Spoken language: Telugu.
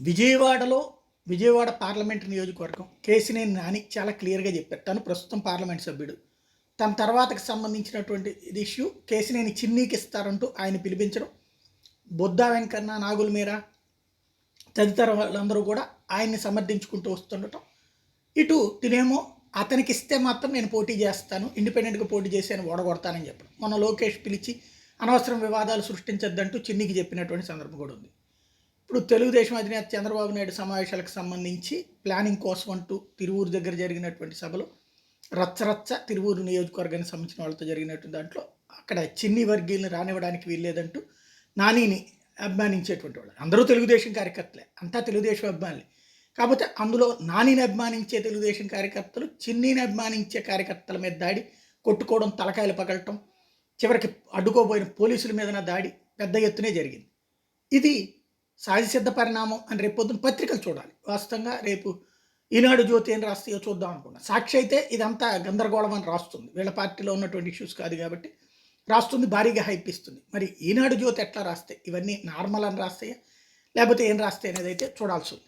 విజయవాడలో విజయవాడ పార్లమెంట్ నియోజకవర్గం కేసినేని నాని చాలా క్లియర్గా చెప్పారు. తను ప్రస్తుతం పార్లమెంట్ సభ్యుడు. తన తర్వాతకు సంబంధించినటువంటి ఇది ఇష్యూ కేసినేని చిన్నీకి ఇస్తారంటూ ఆయన పిలిపించడం, బొద్దా వెంకన్న, నాగుల మీర తదితర వాళ్ళందరూ కూడా ఆయన్ని సమర్థించుకుంటూ వస్తుండటం. ఇటు తినేమో అతనికి ఇస్తే మాత్రం నేను పోటీ చేస్తాను, ఇండిపెండెంట్గా పోటీ చేసి ఓడగొడతానని చెప్పడం. మొన్న లోకేష్ పిలిచి అనవసరం వివాదాలు సృష్టించద్దంటూ చిన్నికి చెప్పినటువంటి సందర్భం కూడా ఉంది. ఇప్పుడు తెలుగుదేశం అధినేత చంద్రబాబు నాయుడు సమావేశాలకు సంబంధించి ప్లానింగ్ కోసం అంటూ తిరువూరు దగ్గర జరిగినటువంటి సభలో రచ్చరచ్చ తిరువూరు నియోజకవర్గానికి సంబంధించిన వాళ్ళతో జరిగినటువంటి దాంట్లో అక్కడ చిన్ని వర్గీయులను రానివ్వడానికి వీల్లేదంటూ నానిని అభిమానించేటువంటి వాళ్ళు అందరూ తెలుగుదేశం కార్యకర్తలే, అంతా తెలుగుదేశం అభిమానులే. కాకపోతే అందులో నానిని అభిమానించే తెలుగుదేశం కార్యకర్తలు చిన్నీని అభిమానించే కార్యకర్తల మీద దాడి, కొట్టుకోవడం, తలకాయలు పగలటం, చివరికి అడ్డుకోబోయిన పోలీసుల మీద దాడి పెద్ద ఎత్తునే జరిగింది. ఇది సహజసిద్ధ పరిణామం అని రేపు పొద్దున పత్రికలు చూడాలి. వాస్తవంగా రేపు ఈనాడు జ్యోతి ఏం రాస్తాయో చూద్దాం అనుకున్నా. సాక్షి అయితే ఇదంతా గందరగోళం అని రాస్తుంది, వీళ్ళ పార్టీలో ఉన్నటువంటి ఇష్యూస్ కాదు కాబట్టి రాస్తుంది, భారీగా హైప్ ఇస్తుంది. మరి ఈనాడు జ్యోతి ఎట్లా రాస్తాయి, ఇవన్నీ నార్మల్ అని రాస్తాయా లేకపోతే ఏం రాస్తాయి అనేది అయితే చూడాల్సి ఉంది.